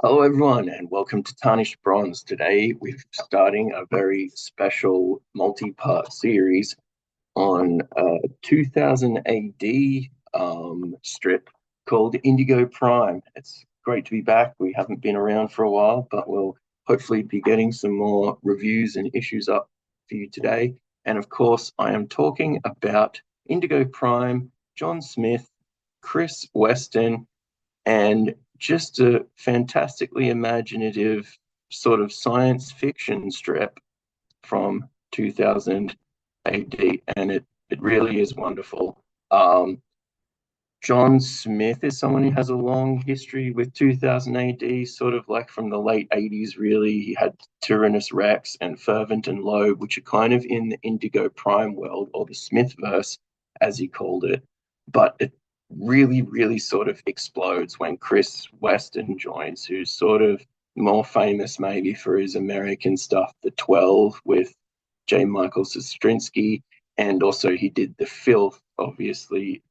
Hello, everyone, and welcome to Tarnished Bronze. Today, we're starting a very special multi-part series on a 2000 AD strip called Indigo Prime. It's great to be back. We haven't been around for a while, but we'll hopefully be getting some more reviews and issues up for you today. And of course, I am talking about Indigo Prime, John Smith, Chris Weston, and just a fantastically imaginative sort of science fiction strip from 2000 AD, and it really is wonderful. Um, John Smith is someone who has a long history with 2000 AD, sort of like from the late 80s, really. He had Tyrannus Rex and Fervent and Loeb, which are kind of in the Indigo Prime world, or the Smith verse, as he called it. But it really, really sort of explodes when Chris Weston joins, who's sort of more famous maybe for his American stuff, The 12 with J. Michael Straczynski, and also he did The Filth, obviously,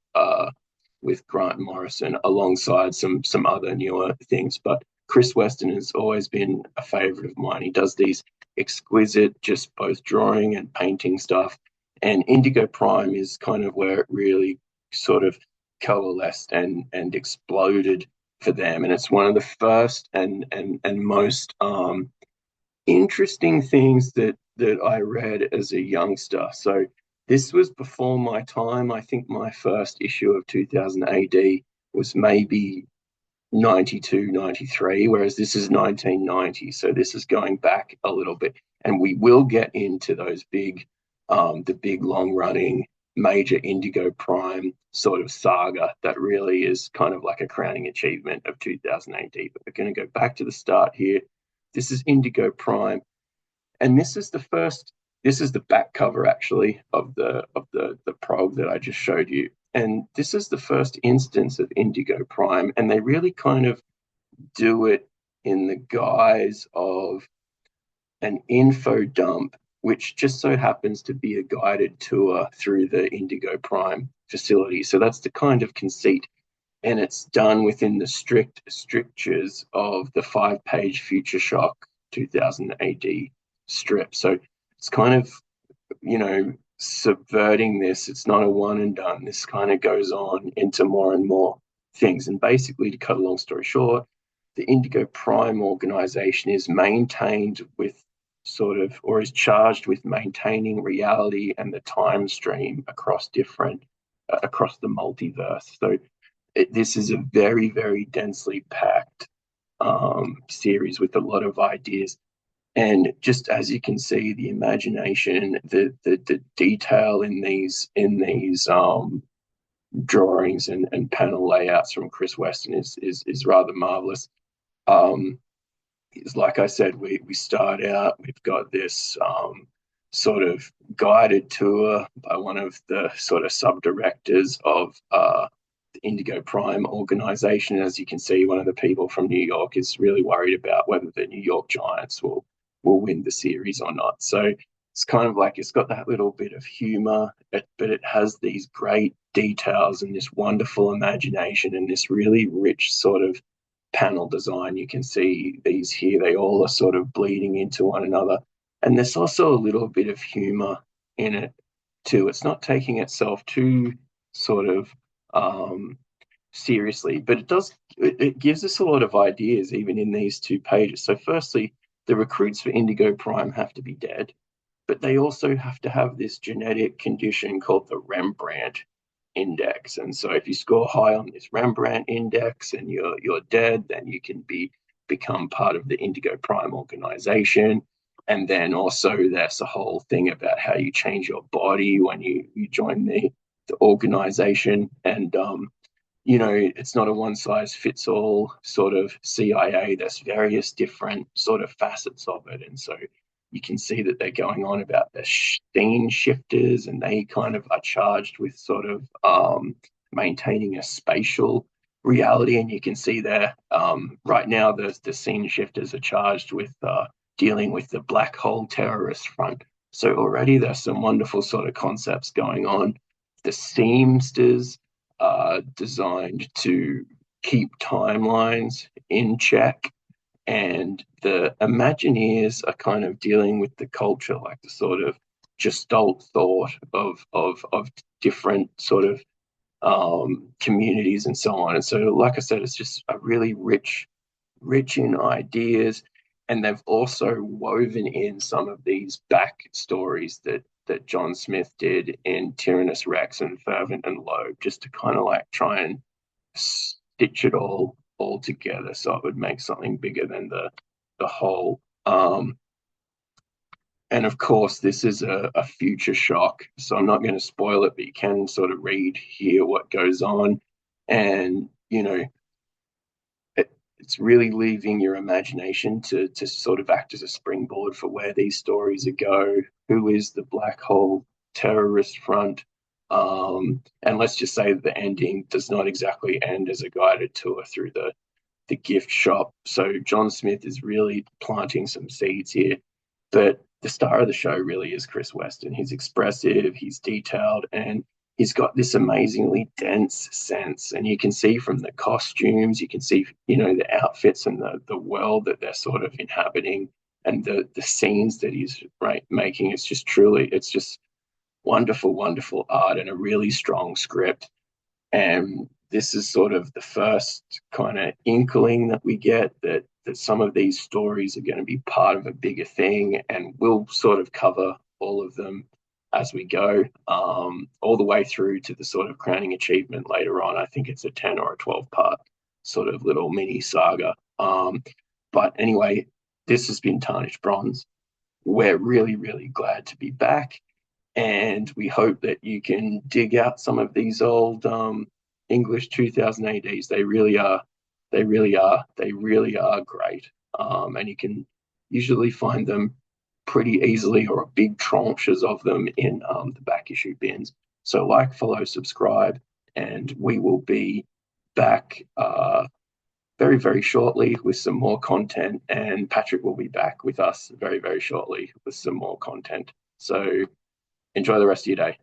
with Grant Morrison alongside some other newer things. But Chris Weston has always been a favorite of mine. He does these exquisite, just both drawing and painting stuff. And Indigo Prime is kind of where it really sort of coalesced and exploded for them. And it's one of the first and most interesting things that I read as a youngster. So this was before my time. I think my first issue of 2000 AD was maybe 92, 93, whereas this is 1990. So this is going back a little bit. And we will get into those the big long running major Indigo Prime sort of saga that really is kind of like a crowning achievement of 2000 AD. But we're going to go back to the start here. This is Indigo Prime, and this is the back cover actually of the prog that I just showed you. And this is the first instance of Indigo Prime, and they really kind of do it in the guise of an info dump, which just so happens to be a guided tour through the Indigo Prime facility. So that's the kind of conceit, and it's done within the strict strictures of the 5-page Future Shock 2000 AD strip. So it's kind of, subverting this. It's not a one and done. This kind of goes on into more and more things. And basically, to cut a long story short, the Indigo Prime organization is maintained with sort of, or is charged with maintaining reality and the time stream across across the multiverse. So this is a very, very densely packed series with a lot of ideas. And just as you can see, the imagination, the detail in these drawings and panel layouts from Chris Weston is rather marvelous. Um, is like I said, we start out, we've got this sort of guided tour by one of the sort of sub directors of the Indigo Prime organization. As you can see, one of the people from New York is really worried about whether the New York Giants will win the series or not. So it's kind of like it's got that little bit of humor, but it has these great details and this wonderful imagination and this really rich sort of panel design. You can see these here, they all are sort of bleeding into one another. And there's also a little bit of humor in it too. It's not taking itself too sort of seriously, but it gives us a lot of ideas even in these 2 pages. So firstly, the recruits for Indigo Prime have to be dead, but they also have to have this genetic condition called the Rembrandt index. And so if you score high on this Rembrandt index and you're dead, then you can become part of the Indigo Prime organization. And then also there's a whole thing about how you change your body when you join the organization. And it's not a one size fits all sort of CIA. There's various different sort of facets of it. And so you can see that they're going on about the scene shifters, and they kind of are charged with sort of maintaining a spatial reality. And you can see there right now the scene shifters are charged with dealing with the black hole terrorist front. So already there's some wonderful sort of concepts going on. The seamsters are designed to keep timelines in check. And the Imagineers are kind of dealing with the culture, like the sort of gestalt thought of different sort of communities and so on. And so, like I said, it's just a really rich in ideas, and they've also woven in some of these back stories that John Smith did in Tyrannus Rex and Fervent and Loeb, just to kind of like try and stitch it all together so it would make something bigger than the whole. And of course, this is a future shock, so I'm not going to spoil it, but you can sort of read here what goes on, and it's really leaving your imagination to sort of act as a springboard for where these stories are go. Who is the black hole terrorist front? And let's just say that the ending does not exactly end as a guided tour through the gift shop. So John Smith is really planting some seeds here. But the star of the show really is Chris Weston. He's expressive, he's detailed, and he's got this amazingly dense sense. And you can see from the costumes, you can see, the outfits and the world that they're sort of inhabiting and the scenes that he's making. It's just wonderful, wonderful art and a really strong script. And this is sort of the first kind of inkling that we get that some of these stories are going to be part of a bigger thing, and we'll sort of cover all of them as we go, all the way through to the sort of crowning achievement later on. I think it's a 10 or a 12-part sort of little mini saga. But anyway, this has been Tarnished Bronze. We're really, really glad to be back, and we hope that you can dig out some of these old English 2000 ADs. They really are great. And you can usually find them pretty easily, or big tranches of them in the back issue bins. So like, follow, subscribe, and we will be back very, very shortly with some more content. And Patrick will be back with us very, very shortly with some more content. So enjoy the rest of your day.